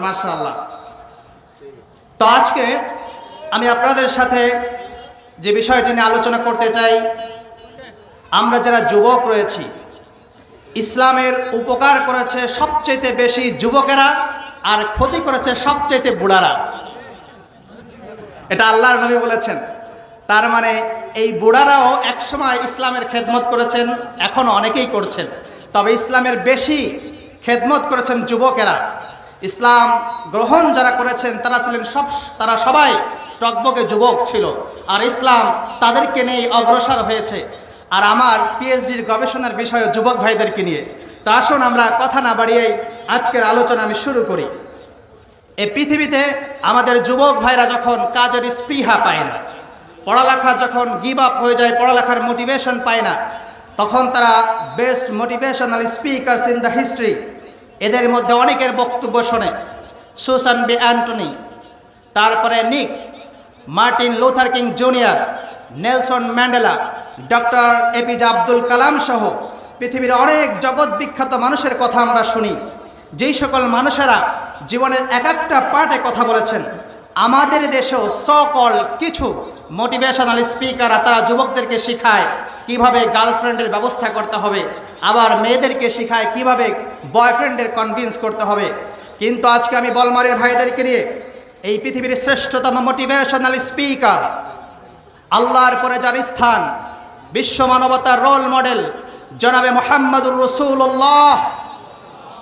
মাশাআল্লাহ। তো আজকে আমি আপনাদের সাথে যে বিষয়টি নিয়ে আলোচনা করতে চাই, আমরা যারা যুবক রয়েছি, ইসলামের উপকার করেছে সবচেয়ে বেশি যুবকেরা আর ক্ষতি করেছে সবচেয়ে বুড়ারা। এটা আল্লাহর নবী বলেছেন। তার মানে এই বুড়ারাও একসময় ইসলামের খেদমত করেছেন, এখনও অনেকেই করছেন, তবে ইসলামের বেশি খেদমত করেছেন যুবকেরা। ইসলাম গ্রহণ যারা করেছেন তারা সবাই টকবকে যুবক ছিল, আর ইসলাম তাদেরকে নিয়ে অগ্রসর হয়েছে। আর আমার পিএইচডির গবেষণার বিষয় যুবক ভাইদেরকে নিয়ে। তো আসুন আমরা কথা না বাড়িয়ে আজকের আলোচনা আমি শুরু করি। এই পৃথিবীতে আমাদের যুবক ভাইরা যখন কাজের স্পৃহা পায় না, পড়ালেখা যখন গিভ আপ হয়ে যায়, পড়ালেখার মোটিভেশন পায় না, তখন তারা best motivational speakers in the history, এদের মধ্যে অনেকের বক্তব্য শোনে। সুসান বি অ্যান্টনি, তারপরে Nick, Martin Luther King junior, Nelson Mandela, doctor APJ Abdul Kalam সহ পৃথিবীর অনেক জগৎ বিখ্যাত মানুষের কথা আমরা শুনি। যেই সকল মানুষেরা জীবনের এক একটা পার্টে কথা বলেছেন, আমাদের দেশেও সকল কিছু মোটিভেশনাল স্পিকাররা তারা যুবকদেরকে শেখায় কিভাবে গার্লফ্রেন্ডের ব্যবস্থা করতে হবে, আবার মেয়েদেরকে শেখায় কিভাবে বয়ফ্রেন্ডের কনভিন্স করতে হবে। কিন্তু আজকে আমি বলমারের ভাইদেরকে নিয়ে এই পৃথিবীর শ্রেষ্ঠতম মোটিভেশনাল স্পিকার, আল্লাহর পরে যার স্থান, বিশ্ব মানবতার রোল মডেল জনাবে মুহাম্মদুর রাসূলুল্লাহ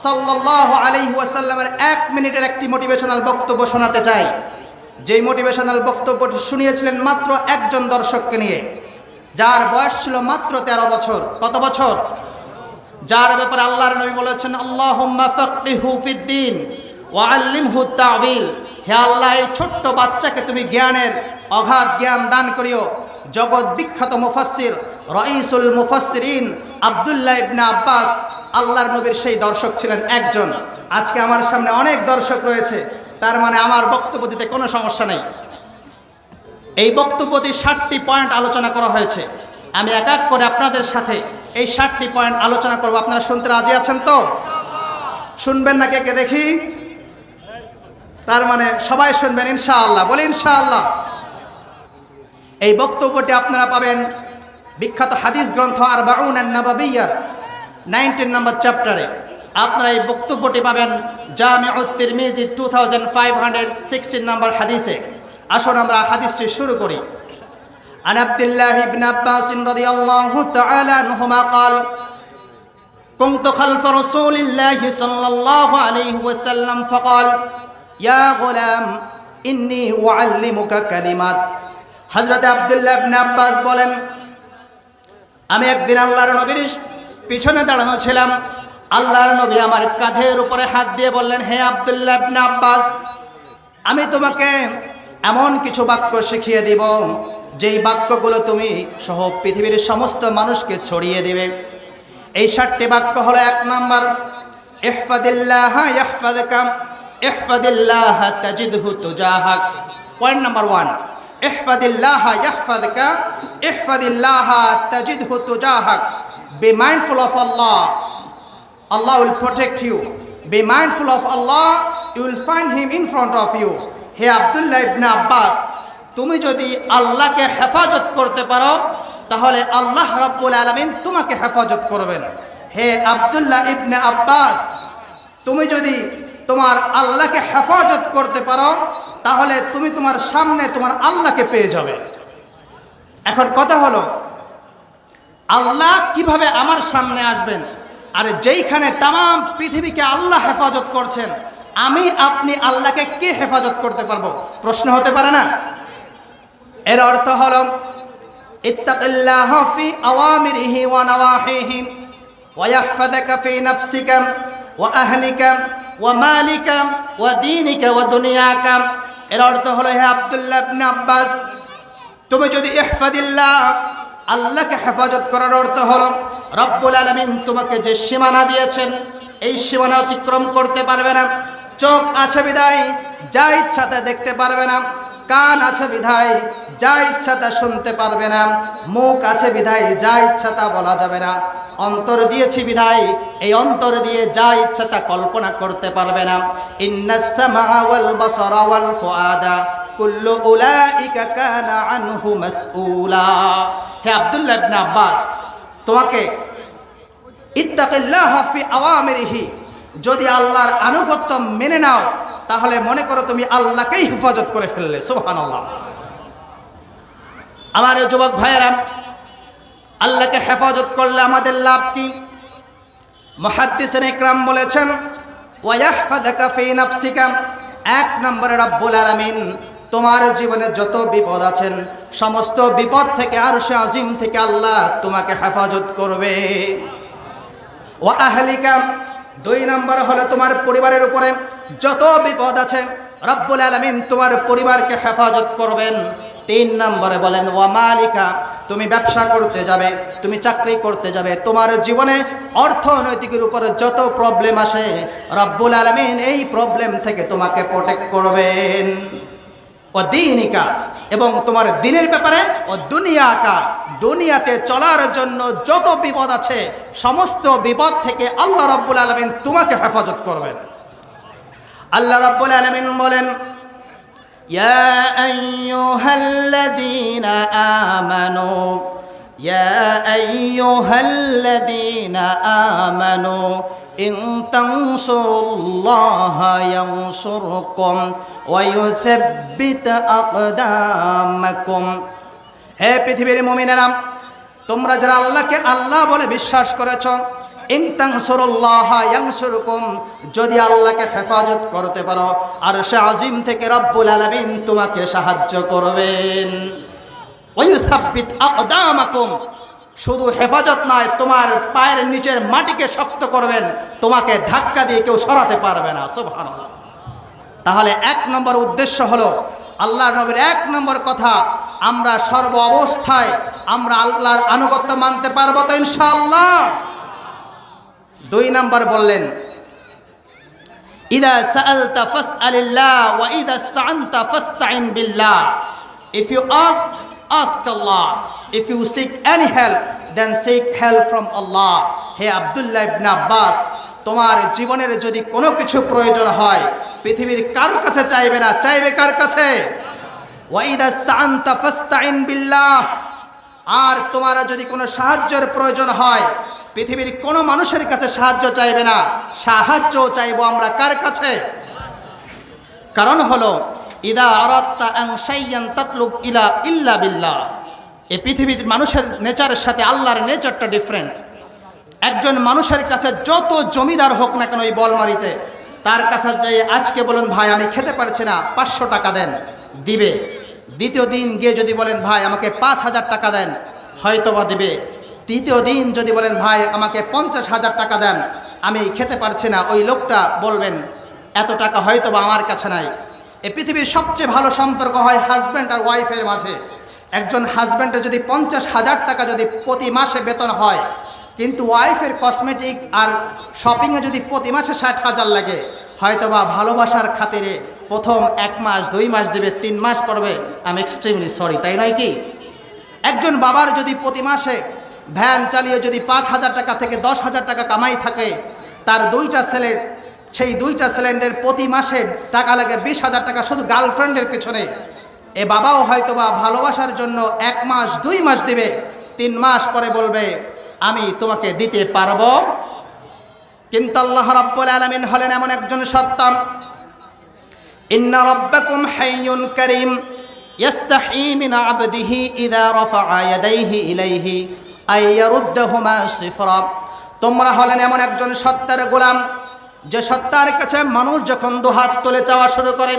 সাল্লাল্লাহু আলাইহি ওয়াসাল্লামের 1 মিনিটের একটি মোটিভেশনাল বক্তব্য শোনাতে চাই। যেই মোটিভেশনাল বক্তব্যটি শুনিয়েছিলেন মাত্র একজন দর্শককে নিয়ে, যার বয়স ছিল মাত্র 13 বছর। কত বছর? যার ব্যাপারে আল্লাহর নবী বলেছেন, আল্লাহুম্মা ফাক্কিহু ফিদ্দীন ওয়া আল্লিমহু তা'ওয়িল। হে আল্লাহ, এই ছোট্ট বাচ্চাকে তুমি জ্ঞানের অগাধ জ্ঞান দান করিও। জগৎ বিখ্যাত মুফাসসির, রাইসুল মুফাসসিরিন আব্দুল্লাহ ইবনে আব্বাস আল্লাহর নবীর সেই দর্শক ছিলেন একজন। আজকে আমার সামনে অনেক দর্শক রয়েছে, তার মানে আমার বক্তব্য দিতে কোনো সমস্যা নেই। এই বক্তব্যটি 60টি পয়েন্ট আলোচনা করা হয়েছে। আমি এক এক করে আপনাদের সাথে এই 60টি পয়েন্ট আলোচনা করব। আপনারা শুনতে রাজি আছেন তো? শুনবেন না কে কে দেখি? তার মানে সবাই শুনবেন ইনশাআল্লাহ। বলি ইনশাআল্লাহ। এই বক্তব্যটি আপনারা পাবেন বিখ্যাত হাদিস গ্রন্থ আরবাউন আন-নববিয়্যার 19 নম্বর চ্যাপ্টারে। আপনারা এই বক্তব্যটি পাবেন জামিউত তিরমিজি 2516 নম্বর হাদিসে। আসুন আমরা হাদিসটি শুরু করি। আন আব্দুল্লাহ ইবনে আব্বাস রাদিয়াল্লাহু তাআলা আনহুমা قال كنت خلف رسول الله صلى الله عليه وسلم فقال يا غلام إني أعلمك كلمات। হযরত আব্দুল্লাহ ইবনে আব্বাস বলেন, আমি একদিন আল্লাহর নবীর পিছনে দাঁড়ানো ছিলাম। আল্লাহর নবী আমার কাঁধের উপরে হাত দিয়ে বললেন, হে আব্দুল্লাহ ইবনে আব্বাস, আমি তোমাকে এমন কিছু বাক্য শিখিয়ে দিব যেই বাক্যগুলো তুমি সহ পৃথিবীর সমস্ত মানুষকে ছড়িয়ে দেবে। এই 60টি বাক্য হলো: 1 নম্বর, ইহফাদিল্লাহ ইয়াহফাযুকা, ইহফাদিল্লাহ তাজিদহু তুজাহাক। পয়েন্ট নাম্বার 1, ইহফাদিল্লাহ ইয়াহফাযুকা, ইহফাদিল্লাহ তাজিদহু তুজাহাক। Be mindful of Allah, Allah will protect you. Be mindful of Allah, you will find him in front of you. হে আব্দুল্লাহ ইবনে আব্বাস, তুমি যদি আল্লাহকে হেফাজত করতে পারো তাহলে আল্লাহ রাব্বুল আলামিন তোমাকে হেফাজত করবেন। হে আব্দুল্লাহ ইবনে আব্বাস, তুমি যদি তোমার আল্লাহকে হেফাজত করতে পারো তাহলে তুমি তোমার সামনে তোমার আল্লাহকে পেয়ে যাবে। এখন কথা হলো, আল্লাহ কিভাবে আমার সামনে আসবেন? আর যেইখানে তাম পৃথিবীকে আল্লাহ হেফাজত করছেন, আমি আপনি আল্লাহকে কে হেফাজত করতে পারবো? প্রশ্ন হতে পারে না? এর অর্থ হলো, ইত্তাকিল্লাহ ফি আওয়ামিরিহি ওয়া নওয়াহিহি ওয়া ইয়াহফাযুকা ফি নাফসিকা ওয়া আহলিকা ওয়া মালিকা ওয়া দীনিকা ওয়া দুনিয়াকা। এর অর্থ হলো, হে আব্দুল্লাহ ইবনে আব্বাস, তুমি যদি ইহফাদিল্লাহ, আল্লাহকে হেফাজত করার অর্থ হলো রব্বুল আলামিন তোমাকে যে সীমানা দিয়েছেন এই সীমানা অতিক্রম করতে পারবে না। চোখ আছে বিদায় যা ইচ্ছাতে দেখতে পারবে না, কান আছে বিধায় যা ইচ্ছা তা শুনতে পারবে না, মুখ আছে বিধায় যা ইচ্ছা তা বলা যাবে না, অন্তর দিয়েছি বিধায় এই অন্তর দিয়ে যা ইচ্ছা তা কল্পনা করতে পারবে না। ইন্নাস সামআ ওয়াল বাসারা ওয়াল ফুআদা কুল্লু উলাইকা কানা আনহু মাসউলা। হে আব্দুল্লাহ ইবনে আব্বাস, তোমাকে ইত্তাকিল্লাহ ফি আওয়ামিরিহি, যদি আল্লাহর আনুগত্য মেনে নাও তাহলে মনে করো তুমি আল্লাহকেই হেফাজত করে ফেললে। সুবহানাল্লাহ। আমার যুবক ভাইয়েরা, আল্লাহকে হেফাজত করলে আমাদের লাভ কি? মুহাদ্দিসিন ইকরাম বলেছেন ওয়ায়াহফাযাকা ফি নাফসিকা, এক নম্বরে রব্বুল আলামিন তোমার জীবনে যত বিপদ আছেন সমস্ত বিপদ থেকে আরশে আজিম থেকে আল্লাহ তোমাকে হেফাজত করবে। ওয়া আহলিকা, দুই নম্বর হলো তোমার পরিবারের উপরে যত বিপদ আছে রব্বুল আলামিন তোমার পরিবারকে হেফাজত করবেন। তিন নম্বরে বলেন ওয়া মালিকা, তুমি ব্যবসা করতে যাবে, তুমি চাকরি করতে যাবে, তোমার জীবনে অর্থনৈতিকের উপরে যত প্রবলেম আসে রব্বুল আলামিন এই প্রবলেম থেকে তোমাকে প্রোটেক্ট করবেন। ও দীনিকা, এবং তোমার দিনের ব্যাপারে ও দুনিয়াকা, দুনিয়াতে চলার জন্য যত বিপদ আছে সমস্ত বিপদ থেকে আল্লাহ রাব্বুল আলামিন তোমাকে হেফাজত করবেন। আল্লাহ রাব্বুল আলামিন বলেন ইয়া আইয়ুহাল্লাযীনা আমানু, ইয়া আইয়ুহাল্লাযীনা আমানু ইন তানসুরুল্লাহা ইয়ানসুরকুম ওয়া ইউসাব্বিত আকদামাকুম। হে পৃথিবীর মুমিনেরা, তোমরা যারা আল্লাহকে আল্লাহ বলে বিশ্বাস করেছ, ইন তানসুরুল্লাহা ইয়ানসুরকুম, যদি আল্লাহকে হেফাজত করতে পারো আরশে আজিম থেকে রব্বুল আলামিন তোমাকে সাহায্য করবেন। ওয়া ইউসাব্বিত আকদামাকুম, শুধু হেফাজত নয়, তোমার পায়ের নিচের মাটিকে শক্ত করবেন, তোমাকে ধাক্কা দিয়ে কেউ সরাতে পারবে না। সুবহানাল্লাহ। তাহলে এক নম্বর উদ্দেশ্য হলো আল্লাহর নবীর এক নম্বর কথা, আমরা সর্ব অবস্থায় আমরা আল্লাহর আনুগত্য মানতে পারবো তো ইনশাআল্লাহ। দুই নম্বর বললেন ইদা সাআলতা ফাসআলিল্লাহ ওয়া ইদা ইসতাআনতা ফাসতাইন বিল্লাহ। If you ask Allah, if you seek any help then seek help from Allah. হে আব্দুল্লাহ ইবনে আব্বাস, তোমার জীবনের যদি কোনো কিছু প্রয়োজন হয় পৃথিবীর কারো কাছে চাইবে না, চাইবে কার কাছে? ওয়া ইদা ইসতাআনতা ফাসতাইন বিল্লাহ। আর তোমার যদি কোনো সাহায্যের প্রয়োজন হয় পৃথিবীর কোনো মানুষের কাছে সাহায্য চাইবে না, সাহায্য চাইবো আমরা কার কাছে? কারণ হলো ইদা আরাদতা আন শাইয়ান তাতলুব ইল্লা বিল্লাহ। এই পৃথিবীর মানুষের নেচারের সাথে আল্লাহর নেচারটা ডিফারেন্ট। একজন মানুষের কাছে যত জমিদার হোক না কেন এই বলমারিতে, তার কাছে যাই আজকে বলুন ভাই আমি খেতে পারছি না 500 টাকা দেন, দিবে। দ্বিতীয় দিন গিয়ে যদি বলেন ভাই আমাকে 5000 টাকা দেন, হয়তোবা দিবে। তৃতীয় দিন যদি বলেন ভাই আমাকে 50,000 টাকা দেন, আমি খেতে পারছি না, ওই লোকটা বলবেন এত টাকা হয়তোবা আমার কাছে নাই। এই পৃথিবীর সবচেয়ে ভালো সম্পর্ক হয় হাজব্যান্ড আর ওয়াইফের মাঝে। একজন হাজব্যান্ডের যদি 50,000 টাকা যদি প্রতি মাসে বেতন হয়, কিন্তু ওয়াইফের কসমেটিক আর শপিংয়ে যদি প্রতি মাসে 60,000 লাগে, হয়তোবা ভালোবাসার খাতিরে প্রথম 1 মাস 2 মাস দেবে, 3 মাস পড়বে আমি এক্সট্রিমলি সরি, তাই নয় কি? একজন বাবার যদি প্রতি মাসে ভ্যান চালিয়ে যদি 5,000 টাকা থেকে 10,000 টাকা কামাই থাকে, তার 2টা ছেলের, সেই 2টা ছেলের প্রতি মাসে টাকা লাগে 20,000 টাকা শুধু গার্লফ্রেন্ডের পেছনে। এ বাবাও হয়তোবা ভালোবাসার জন্য 1 মাস 2 মাস দেবে, 3 মাস পরে বলবে আমি তোমাকে দিতে পারবো। কিন্তু আল্লাহ রাব্বুল আলামিন হলেন এমন একজন সত্তা, ইন্না রাব্বাকুম হাইয়ুন কারীম ইয়াস্তাহি মিন আবদিহি ইযা রাফা ইয়াদাইহি ইলাইহি আইয়ারুদ্দাহুমা সিফরা। তোমরা হলেন এমন একজন সত্তার গোলাম, যে সত্তার কাছে মানুষ যখন দুহাত তুলে চাওয়া শুরু করে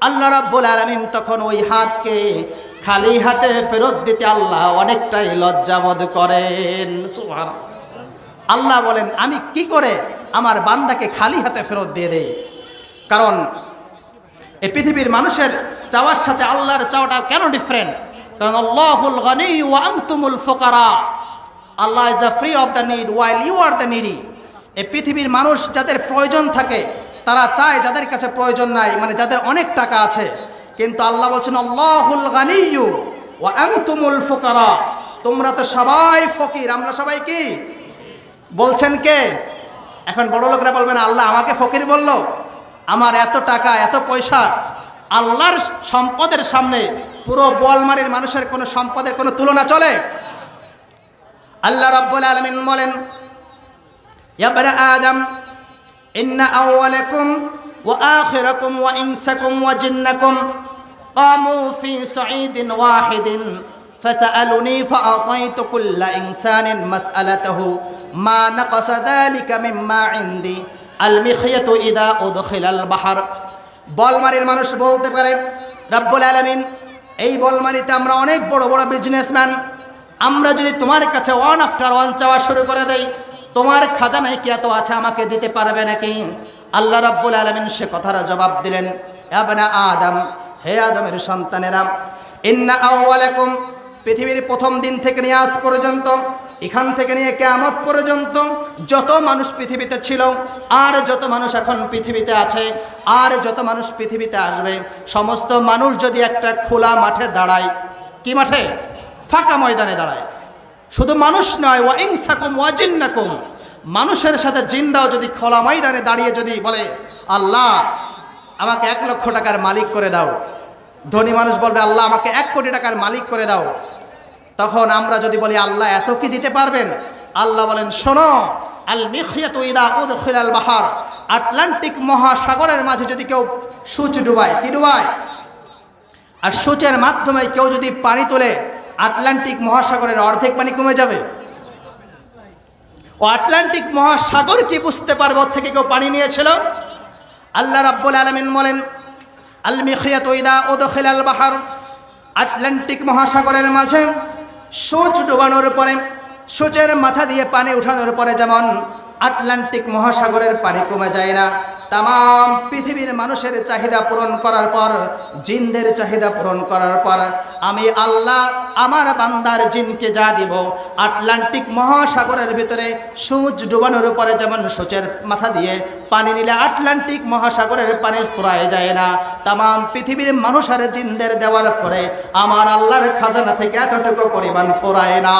আল্লাহ রাব্বুল আলামিন তখন ওই হাতকে খালি হাতে ফেরত দিতে আল্লাহ অনেকটাই লজ্জাবোধ করেন। সুবহানাল্লাহ। আল্লাহ বলেন আমি কি করে আমার বান্দাকে খালি হাতে ফেরত দিয়ে দেই? কারণ এই পৃথিবীর মানুষের চাওয়ার সাথে আল্লাহর চাওয়াটা কেন ডিফারেন্ট? কারণ আল্লাহুল গনি ওয়া আনতুমুল ফুকারা। Allah is the free of the need while you are the needy. এই পৃথিবীর মানুষ যাদের প্রয়োজন থাকে তারা চায় যাদের কাছে প্রয়োজন নাই, মানে যাদের অনেক টাকা আছে, কিন্তু আল্লাহ বলছেন আল্লাহুল গানিয়্যু ওয়া আনতুমুল ফুকারা, তোমরা তো সবাই ফকির, আমরা সবাই কি বলছেন কে? এখন বড় লোকরা বলবেন আল্লাহ আমাকে ফকির বলল, আমার এত টাকা এত পয়সা, আল্লাহর সম্পদের সামনে পুরো বোয়ালমারির মানুষের কোনো সম্পদের কোনো তুলনা চলে? আল্লাহ রাব্বুল আলামিন বলেন ইয়া বানি আদম ইন্না আউওয়ালাকুম ওয়া আখিরাকুম ওয়া ইনসাকুম ওয়া জিন্নাকুম কামু ফি সাঈদিন ওয়াহিদিন ফাসআলুনি ফাআতাইতু কুল্লা ইনসানিন মাসআলাতাহু মা নাকাসা যালিকা মিম্মা ইনদি আল মিখয়াতু ইদা উদখিলাল বাহর। বলমারির মানুষ বলতে পারে রব্বুল আলামিন এই বলমারিতে আমরা অনেক বড় বড় বিজনেসম্যান, আমরা যদি তোমার কাছে ওয়ান আফটার ওয়ান চাওয়া শুরু করে দেই, তোমার খাজানায় কি এত আছে আমাকে দিতে পারবে নাকি? আল্লাহ রাব্বুল আলামিন সে কথার জবাব দিলেন ইয়া বানি আদম, হে আদমের সন্তানেরা, ইন্না আউওয়ালাকুম, পৃথিবীর প্রথম দিন থেকে নিয়ে আজ পর্যন্ত, এখান থেকে নিয়ে কিয়ামত পর্যন্ত যত মানুষ পৃথিবীতে ছিল আর যত মানুষ এখন পৃথিবীতে আছে আর যত মানুষ পৃথিবীতে আসবে, সমস্ত মানুষ যদি একটা খোলা মাঠে দাঁড়ায়, কি মাঠে? ফাঁকা ময়দানে দাঁড়ায়। শুধু মানুষ নয়, ওয়া ইনসাকুম ওয়া জিন্নাকুম, মানুষের সাথে জিনরাও যদি খোলা ময়দানে দাঁড়িয়ে যদি বলে আল্লাহ আমাকে 1 লক্ষ টাকার মালিক করে দাও, ধনী মানুষ বলবে আল্লাহ আমাকে 1 কোটি টাকার মালিক করে দাও, তখন আমরা যদি বলি আল্লাহ এত কি দিতে পারবেন? আল্লাহ বলেন শোনো, আল মিখয়াতু ইদা উদখিলাল বাহর, আটলান্টিক মহাসাগরের মাঝে যদি কেউ সূচ ডুবায়, কি ডুবায়? আর সূচের মাধ্যমে কেউ যদি পানি তোলে, আটলান্টিক মহাসাগরের অর্ধেক পানি কমে যাবে। ও আটলান্টিক মহাসাগর কি বুঝতে পারবে ওর থেকে কেউ পানি নিয়েছিল? আল্লাহ রাব্বুল আলামিন বলেন আল মিখয়াতু ইদা উদখিলাল বাহর, আটলান্টিক মহাসাগরের মাঝে সূচ ডুবানোর পরে, সূচের মাথা দিয়ে পানি উঠানোর পরে যেমন আটলান্টিক মহাসাগরের পানি কমে যায় না, তাম পৃথিবীর মানুষের চাহিদা পূরণ করার পর, জিনদের চাহিদা পূরণ করার পর, আমি আল্লাহ আমার বান্দার জিনকে যা দিব, আটলান্টিক মহাসাগরের ভিতরে সূচ ডুবানোর পরে যেমন সূচের মাথা দিয়ে পানি নিলে আটলান্টিক মহাসাগরের পানি ফুরায় যায় না, তাম পৃথিবীর মানুষ আর জিনদের দেওয়ার পরে আমার আল্লাহর খাজানা থেকে এতটুকু পরিমাণ ফুরায় না।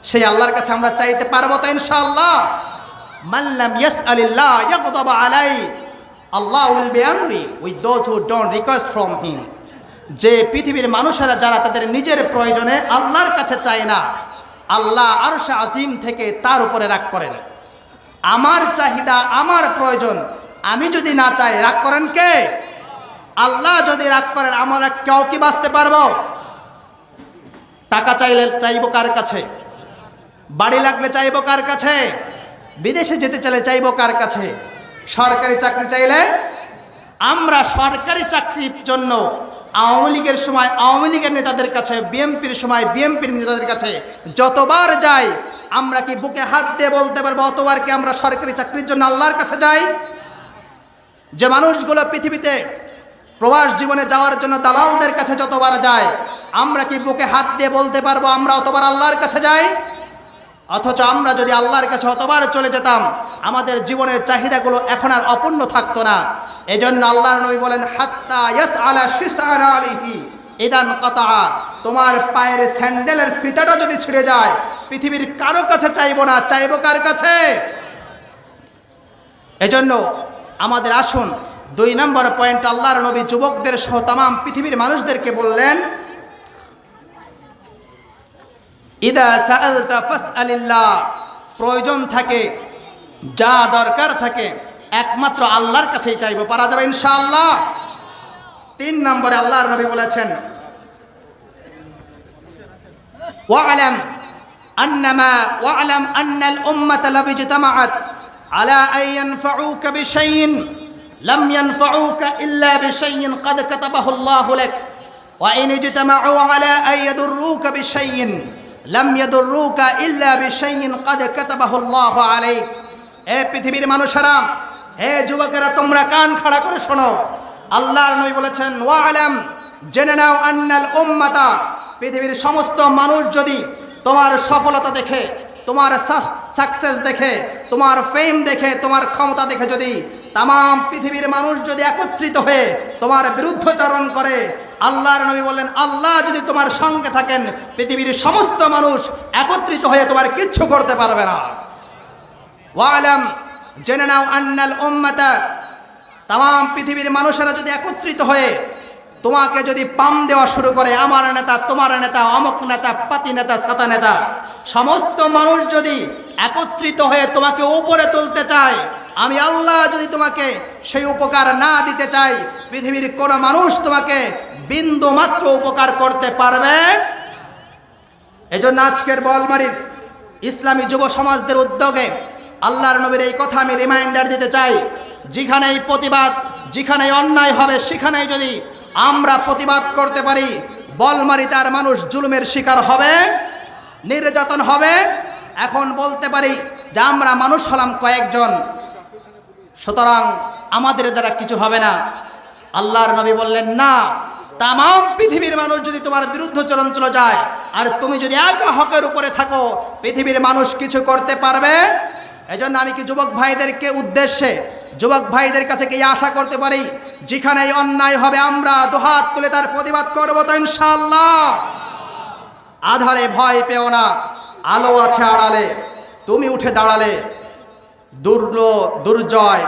সেই আল্লাহর কাছে আমরা চাইতে পারবো তো ইনশাআল্লাহ? মান লাম ইয়াসআলিল্লাহ ইয়াগদাব আলাই, Allah will be angry with those who don't request from him. যে পৃথিবীর মানুষেরা যারা তাদের নিজের প্রয়োজনে আল্লাহর কাছে চায় না, আল্লাহ আরশে আজিম থেকে তার উপরে রাগ করেন। আমার চাহিদা, আমার প্রয়োজন আমি যদি না চাই, রাগ করেন কে? আল্লাহ যদি রাগ করেন, আমরা কেউ কি বাঁচতে পারবো? টাকা চাইলে চাইবো কার কাছে? বাড়ি লাগলে চাইবো কার কাছে? বিদেশে যেতে চাইলে চাইবো কার কাছে? সরকারি চাকরি চাইলে, আমরা সরকারি চাকরির জন্য আওয়ামী লীগের সময় আওয়ামী লীগের নেতাদের কাছে, বিএনপির সময় বিএনপির নেতাদের কাছে যতবার যাই, আমরা কি বুকে হাত দিয়ে বলতে পারবো অতবার কি আমরা সরকারি চাকরির জন্য আল্লাহর কাছে যাই? যে মানুষগুলো পৃথিবীতে প্রবাস জীবনে যাওয়ার জন্য দালালদের কাছে যতবার যায়, আমরা কি বুকে হাত দিয়ে বলতে পারবো আমরা অতবার আল্লাহর কাছে যাই? অথচ আমরা যদি আল্লাহর কাছে অতবার চলে যেতাম, আমাদের জীবনের চাহিদাগুলো এখন আর অপূর্ণ থাকতো না। এজন্য আল্লাহর নবী বলেন হাত্তা ইয়াসআলা শিসআন আলাইহি ইদান কাতা, তোমার পায়ের স্যান্ডেলের ফিতাটা যদি ছিঁড়ে যায়, পৃথিবীর কারো কাছে চাইবো না, চাইবো কার কাছে? এজন্য আমাদের আসুন 2 নম্বর পয়েন্ট, আল্লাহর নবী যুবকদের সহ তাম পৃথিবীর মানুষদেরকে বললেন ইদা সাআলতা ফাসআলিল্লাহ, প্রয়োজন থাকে, যা দরকার থাকে একমাত্র আল্লাহর কাছেই চাইবো, পারা যাবে ইনশাআল্লাহ। 3 নম্বরে আল্লাহর নবী বলেছেন ওয়া'লাম আন্নাল উম্মাতা লাউ ইজতামাআত আলা আন ইয়ানফাউকা বিশাইইন লাম ইয়ানফাউকা ইল্লা বিশাইইন ক্বাদ কাতাবাহু আল্লাহু লাক ওয়া ইন ইজতামাউ আলা আন ইয়াদুররুকা বিশাইইন লাম ইয়াদুররুকা ইল্লা বিশাইইন ক্বাদ কাতাবাহু আল্লাহু আলাইক। হে পৃথিবীর মানুষেরা, হে যুবকেরা, তোমরা কান খাড়া করে শোনো। আল্লাহর নবী বলেছেন ওয়া'লাম, জেনে নাও, আন্নাল উম্মাতা, পৃথিবীর সমস্ত মানুষ যদি তোমার সফলতা দেখে, তোমার সাকসেস দেখে, তোমার ফেম দেখে, তোমার ক্ষমতা দেখে যদি তাম পৃথিবীর মানুষ যদি একত্রিত হয়ে তোমার বিরুদ্ধচারণ করে, আল্লাহর নবী বললেন আল্লাহ যদি তোমার সঙ্গে থাকেন পৃথিবীর সমস্ত মানুষ একত্রিত হয়ে তোমার কিচ্ছু করতে পারবে না। ওয়ালাম, জেনে নাও আন্নাল উম্মাতা, তাম পৃথিবীর মানুষেরা যদি একত্রিত হয়ে তোমাকে যদি পাম দেওয়া শুরু করে, আমার নেতা, তোমার নেতা, অমুক নেতা, পাতি নেতা, সাতা নেতা, সমস্ত মানুষ যদি একত্রিত হয়ে তোমাকে উপরে তুলতে চায়, আমি আল্লাহ যদি তোমাকে সেই উপকার না দিতে চাই, পৃথিবীর কোনো মানুষ তোমাকে বিন্দু মাত্র উপকার করতে পারবে। এজন্য আজকের বলমারির ইসলামী যুব সমাজদের উদ্যোগে আল্লাহর নবীর এই কথা আমি রিমাইন্ডার দিতে চাই, যেখানেই প্রতিবাদ, যেখানেই অন্যায় হবে সেখানেই যদি আমরা প্রতিবাদ করতে পারি, বলমারি তার মানুষ জুলুমের শিকার হবে, নির্যাতন হবে। এখন বলতে পারি যে আমরা মানুষ হলাম কয়েকজন, সুতরাং আমাদের দ্বারা কিছু হবে না। আল্লাহর নবী বললেন না, তাম পৃথিবীর মানুষ যদি তোমার বিরুদ্ধচরণ চলে যায় আর তুমি যদি একা হকের উপরে থাকো, পৃথিবীর মানুষ কিছু করতে পারবে? এজন্য আমি কি যুবক ভাইদেরকে উদ্দেশ্যে, যুবক ভাইদের কাছে কি আশা করতে পারি, যেখানেই অন্যায় হবে আমরা দুহাত তুলে তার প্রতিবাদ করব তো ইনশাআল্লাহ। আধারে ভয় পেও না, আলো আছে আড়ালে, তুমি উঠে দাঁড়ালে দুর্জয়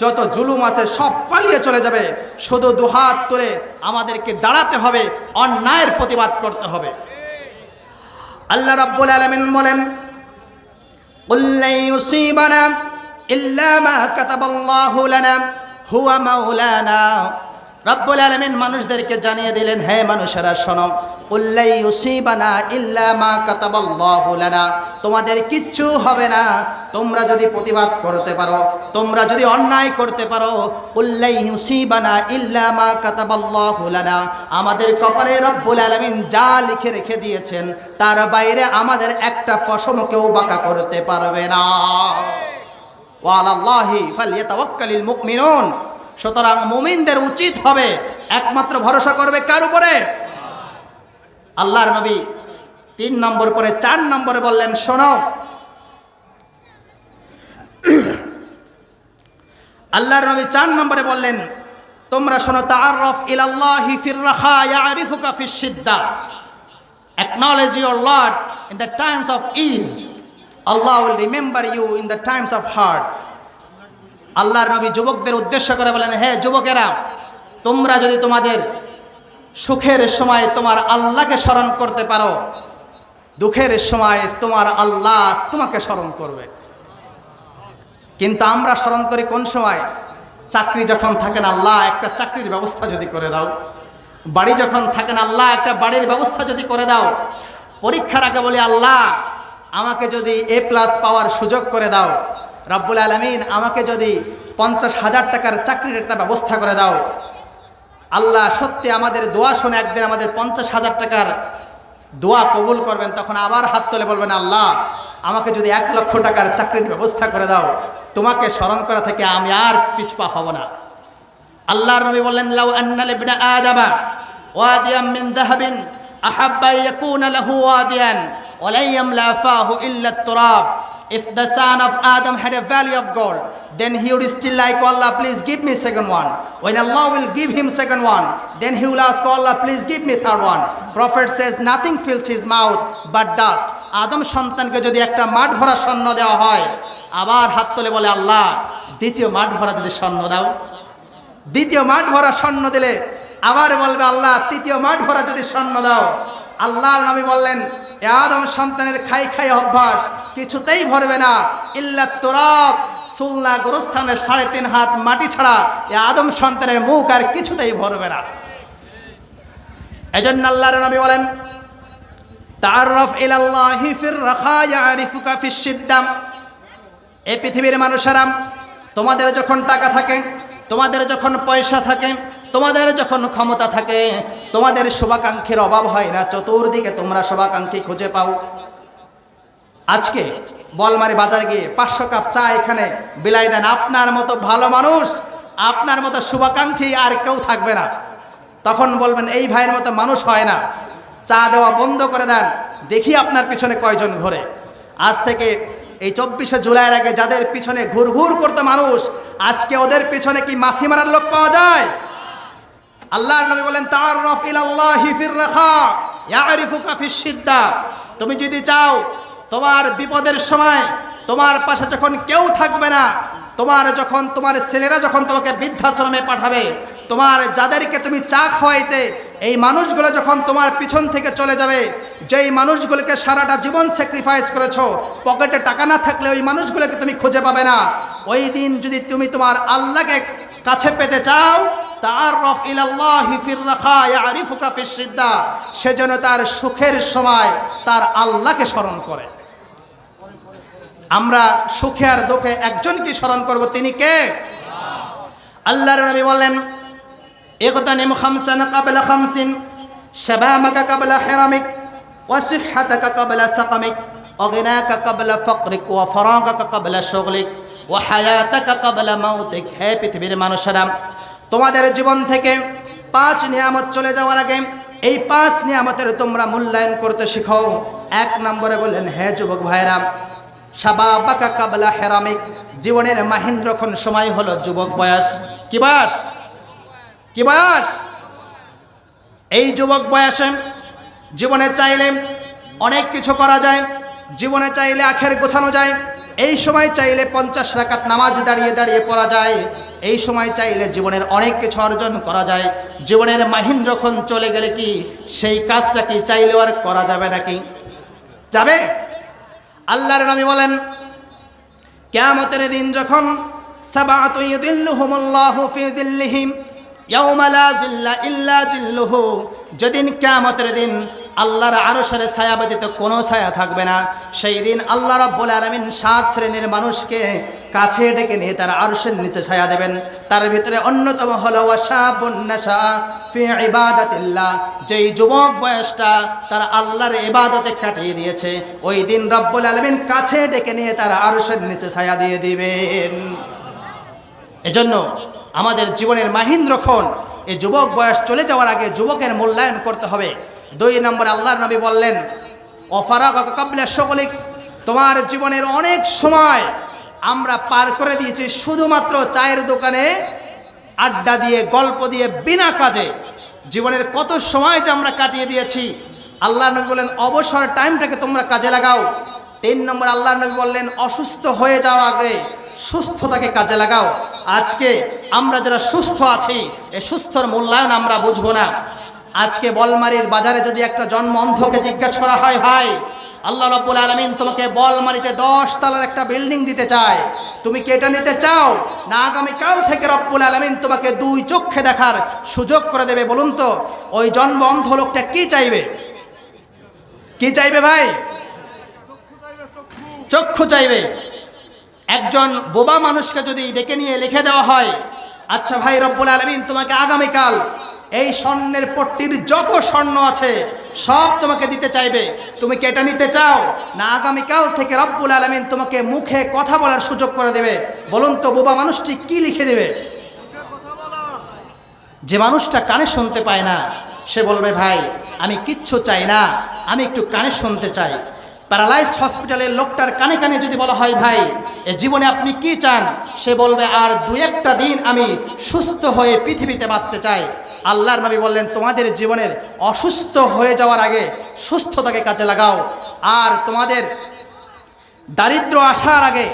যত জুলুম আছে সব পালিয়ে চলে যাবে। শুধু দুহাত তুলে আমাদেরকে দাঁড়াতে হবে, অন্যায়ের প্রতিবাদ করতে হবে। আল্লাহ রাব্বুল আলামিন বলেন, কুল লা ইউসিবানা ইল্লা মা কাতাবাল্লাহু লানা হুয়া মাওলানা। রব্বুল আলামিন মানুষদেরকে জানিয়ে দিলেন, হে মানুষেরা শোনো, কুল লা ইউসিবানা ইল্লা মা কাতাবাল্লাহু লানা, তোমাদের কিচ্ছু হবে না তোমরা যদি প্রতিবাদ করতে পারো, তোমরা যদি অন্যায় করতে পারো। কুল লা ইউসিবানা ইল্লা মা কাতাবাল্লাহু লানা, আমাদের কপালে রব্বুল আলামিন যা লিখে রেখে দিয়েছেন তার বাইরে আমাদের একটা পশমকেও বাঁকা করতে পারবে না। ওয়া আলাল্লাহি ফালইয়াতাওয়াক্কালিল মুমিনুন, সুতরাং মুমিনদের উচিত হবে একমাত্র ভরসা করবে কার উপরে? আল্লাহর নবী 3 নম্বর পরে 4 নম্বরে বললেন, শোনো, আল্লাহর নবী 4 নম্বরে বললেন, তোমরা শোনো, তাআররাফ ইলাল্লাহি ফির রাখা ইয়ারিফুকা fish শিদ্দা, acknowledge your Lord in the times of ease, Allah will remember you in the times of hard. আল্লাহর নবী যুবকদের উদ্দেশ্য করে বলেন, হে যুবকেরা, তোমরা যদি তোমাদের সুখের সময় তোমার আল্লাহকে স্মরণ করতে পারো, দুঃখের সময় তোমার আল্লাহ তোমাকে স্মরণ করবে। কিন্তু আমরা স্মরণ করি কোন সময়? চাকরি যখন থাকেন, আল্লাহ একটা চাকরির ব্যবস্থা যদি করে দাও। বাড়ি যখন থাকেন, আল্লাহ একটা বাড়ির ব্যবস্থা যদি করে দাও। পরীক্ষার আগে বলি, আল্লাহ আমাকে যদি A+ পাওয়ার সুযোগ করে দাও। রব্বুল আলামিন আমাকে যদি 50,000 টাকার চাকরির একটা ব্যবস্থা করে দাও। আল্লাহ সত্যি আমাদের দোয়া শুনে একদিন আমাদের 50,000 টাকার দোয়া কবুল করবেন। তখন আবার হাত তুলে বলবেন, আল্লাহ আমাকে যদি 1 লক্ষ টাকার চাকরির ব্যবস্থা করে দাও, তোমাকে স্মরণ করা থেকে আমি আর পিছপা হব না। আল্লাহর নবী বললেন, লাউ আন্না লিবনা আদামা ওয়াদিয়াম মিন যাহাবিন আহাব্বা ইয়াকুনা লাহু ওয়াদিয়ান ওয়া লা ইয়ামলা ফাহু ইল্লা আত-তুরাব। If the son of Adam had a valley of gold, then he would still like, Allah, please give me second one. When Allah will give him second one, then he will ask, Allah, please give me third one. Prophet says, nothing fills his mouth but dust. আদম সন্তানকে যদি একটা মাঠ ভরা স্বর্ণ দেওয়া হয়, আবার হাত তুলে বলে, আল্লাহ দ্বিতীয় মাঠ ভরা যদি স্বর্ণ দাও। দ্বিতীয় মাঠ ভরা স্বর্ণ দিলে আবার বলবে, আল্লাহ তৃতীয় মাঠ ভরা যদি স্বর্ণ দাও। আল্লাহর নবী বললেন, আদম সন্তানের খাই খাই অভ্যাস কিছুতেই ভরবে না, ইল্লা তুরাব, সুলনা গোরস্থানের 3.5 হাত মাটি ছাড়া আদম সন্তানের মুখ আর কিছুতেই ভরবে না। এজন্য আল্লাহর নবী বলেন, তাআররাফ ইলাল্লাহি ফির রাখা ইয়ারিফুকা ফিশ শিদ্দা। এই পৃথিবীর মানুষেরা, তোমাদের যখন টাকা থাকে, তোমাদের যখন পয়সা থাকে, তোমাদের যখন ক্ষমতা থাকে, তোমাদের শুভাকাঙ্ক্ষীর অভাব হয় না, চতুর্দিকে তোমরা শুভাকাঙ্ক্ষী খুঁজে পাও। আজকে বলমারি বাজারে গিয়ে 500 কাপ চা এখানে বিলাই দেন, আপনার মতো ভালো মানুষ, আপনার মতো শুভাকাঙ্ক্ষী আর কেউ থাকবে না। তখন বলবেন, এই ভাইয়ের মতো মানুষ হয় না। চা দেওয়া বন্ধ করে দেন, দেখি আপনার পিছনে কয়জন ঘোরে। আজ থেকে এই 24শে জুলাইয়ের আগে যাদের পিছনে ঘুরঘুর করতে মানুষ, আজকে ওদের পিছনে কি মাছি মারার লোক পাওয়া যায়? আল্লাহর নবী বলেন তাআররাফ ইলাল্লাহি ফির রাখা ইয়ারিফুকা ফিশ শিদ্দা। তুমি যদি চাও তোমার বিপদের সময় তোমার পাশে যখন কেউ থাকবে না, তোমার ছেলেরা যখন তোমাকে বৃদ্ধাশ্রমে পাঠাবে, তোমার যাদেরকে তুমি চা খাওয়াইতে এই মানুষগুলো যখন তোমার পিছন থেকে চলে যাবে, যেই মানুষগুলোকে সারাটা জীবন স্যাক্রিফাইস করেছো, পকেটে টাকা না থাকলে ওই মানুষগুলোকে তুমি খুঁজে পাবে না। ওই দিন যদি তুমি তোমার আল্লাহকে কাছে পেতে চাও, তাআররাফ ইলাল্লাহি ফির রাখা ইয়ারিফুকা ফিশ শিদ্দা, সেজন্য তার সুখের সময় তার আল্লাহকে স্মরণ করে। আমরা সুখে আর দুঃখে একজনকে স্মরণ করব, তিনি কে? আল্লাহর নবী বলেন ইগতানিম খামসান ক্বাবলা খামসিন, শাবাবাকা ক্বাবলা হিরামিক, ওয়া সিহহাতাকা ক্বাবলা সাকামিক, ওয়া গিনাকা ক্বাবলা ফাকরিক, ওয়া ফারাগাকা ক্বাবলা শুগলিক, ওয়া হায়াতাকা ক্বাবলা মাউতিক। হে পৃথিবীর মানুষেরা, তোমাদের জীবন থেকে 5 নিয়ামত চলে যাওয়ার আগে এই 5 নিয়ামতের তোমরা মূল্যায়ন করতে শিখো। 1 নম্বরে বললেন, হে যুবক ভাইরা, শাবাবাকা ক্বাবলা হিরামিক, জীবনের মাহেন্দ্রক্ষণ সময় হলো যুবক বয়স। কি বয়স? কি বয়স? এই যুবক বয়সে জীবনে চাইলে অনেক কিছু করা যায়, জীবনে চাইলে আখের গোছানো যায়, এই সময় চাইলে 50 রাকাত নামাজ দাঁড়িয়ে দাঁড়িয়ে পড়া যায়, এই সময় চাইলে জীবনের অনেক কিছু অর্জন করা যায়। জীবনের মাহেন্দ্রক্ষণ চলে গেলে কি সেই কাজটা কি চাইলেও আর করা যাবে নাকি? যাবে? আল্লাহর নবী বলেন কিয়ামতের দিন যখন সাবাতু ইউদিল্লুহুমুল্লাহু ফি যিল্লিহিম ইয়াওমা লা যিল্লা ইল্লা যিল্লুহু, যেদিন কিয়ামতের দিন আল্লাহর আরশের ছায়া ব্যতীত কোনো ছায়া থাকবে না, সেই দিন আল্লাহ রাব্বুল আলামিন 7 শ্রেণীর মানুষকে কাছে ডেকে নিয়ে তার আরশের নিচে ছায়া দেবেন। তার ভিতরে অন্যতম হলো ওয়াশাবুন নাশা ফি ইবাদাতিল্লাহ, যেই যুবক বয়সটা তার আল্লাহর ইবাদতে কাটিয়ে দিয়েছে, ওই দিন রব্বুল আলামিন কাছে ডেকে নিয়ে তার আরশের নিচে ছায়া দিয়ে দিবেন। এজন্য আমাদের জীবনের মাহেন্দ্রক্ষণ এই যুবক বয়স চলে যাওয়ার আগে যুবকের মূল্যায়ন করতে হবে। 2 নম্বর আল্লাহর নবী বললেন ওয়াফারাগাকা ক্বাবলা শুগলিক, তোমার জীবনের অনেক সময় আমরা পার করে দিয়েছি শুধুমাত্র চায়ের দোকানে আড্ডা দিয়ে, গল্প দিয়ে, বিনা কাজে। জীবনের কত সময় যে আমরা কাটিয়ে দিয়েছি। আল্লাহর নবী বললেন অবসর টাইমটাকে তোমরা কাজে লাগাও। 3 নম্বর আল্লাহর নবী বললেন অসুস্থ হয়ে যাওয়ার আগে সুস্থতাকে কাজে লাগাও। আজকে আমরা যারা সুস্থ আছি, এই সুস্থর মূল্যায়ন আমরা বুঝবো না। আজকে বলমারির বাজারে যদি একটা জন্ম অন্ধকে জিজ্ঞাসা করা হয়, ভাই আল্লাহ রাব্বুল আলামিন তোমাকে বলমারিতে 10 তলার একটা বিল্ডিং দিতে চায়, তুমি কি এটা নিতে চাও না আগামীকাল থেকে রব্বুল আলামিন তোমাকে 2 চক্ষে দেখার সুযোগ করে দেবে? বলুন তো ওই জন্ম অন্ধ লোকটা কি চাইবে? কি চাইবে ভাই? চক্ষু চাইবে। একজন বোবা মানুষকে যদি ডেকে নিয়ে লিখে দেওয়া হয়, আচ্ছা ভাই রব্বুল আলামিন তোমাকে আগামীকাল এই স্বর্ণের পট্টির যত স্বর্ণ আছে সব তোমাকে দিতে চাইবে, তুমি কি এটা নিতে চাও না আগামীকাল থেকে রব্বুল আলামিন তোমাকে মুখে কথা বলার সুযোগ করে দেবে? বলুন তো বোবা মানুষটি কি লিখে দেবে? যে মানুষটা কানে শুনতে পায় না সে বলবে ভাই আমি কিচ্ছু চাই না, আমি একটু কানে শুনতে চাই। প্যারালাইজড হসপিটালের লোকটার কানে কানে যদি বলা হয় ভাই এ জীবনে আপনি কি চান, সে বলবে আর 2-1টা দিন আমি সুস্থ হয়ে পৃথিবীতে বাঁচতে চাই। আল্লাহর নবী বললেন তোমাদের জীবনের অসুস্থ হয়ে যাওয়ার আগে সুস্থতাকে কাজে লাগাও, আর তোমাদের দারিদ্র আসার আগে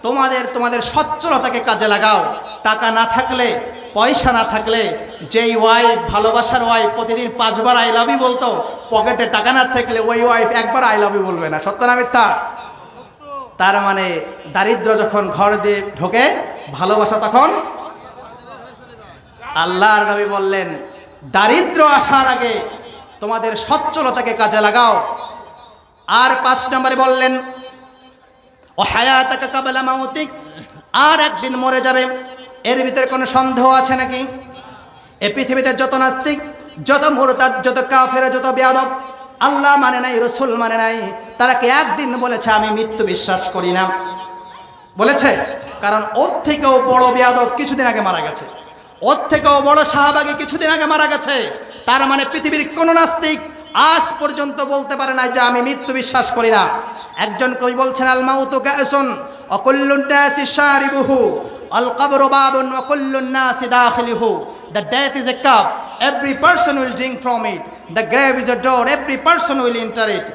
তোমাদের সচ্ছলতাকে কাজে লাগাও। টাকা না থাকলে, পয়সা না থাকলে, যেই ওয়াইফ ভালোবাসার ওয়াইফ প্রতিদিন 5 বার আই লাভ ইউ বলতো, পকেটে টাকা না থাকলে ওই ওয়াইফ একবার আই লাভ ইউ বলবে না। সত্য না মিথ্যা? তার মানে দারিদ্র যখন ঘর দিয়ে ঢোকে, ভালোবাসা তখন। আল্লাহর নবী বললেন দারিদ্র আসার আগে তোমাদের সচ্ছলতাকে কাজে লাগাও। আর 5 নম্বরে বললেন ও হায়াতাকা ক্বাবলা মাউতিক, আর একদিন মরে যাবে, এর ভিতরে কোনো সন্দেহ আছে নাকি? এই পৃথিবীতে যত নাস্তিক, যত মুরতাদ, যত কাফের, যত বেয়াদব, আল্লাহ মানে নাই, রসুল মানে নাই, তারা কি একদিন বলেছে আমি মৃত্যু বিশ্বাস করি না? বলেছে? কারণ ওর থেকেও বড় বেয়াদব কিছুদিন আগে মারা গেছে, ওর থেকেও বড় শাহবাগী কিছুদিন আগে মারা গেছে। তার মানে পৃথিবীর কোনো নাস্তিক আজ পর্যন্ত বলতে পারে না যে আমি মৃত্যু বিশ্বাস করি না। একজন কবি বলছেন, আল মাউতু কাসুন ওয়া কুল্লুন নাসি শারিবুহু আল কবরু বাবুন ওয়া কুল্লুন নাসি দাখিলুহু। The death is a cup, every person will drink from it. The grave is a door, every person will enter it.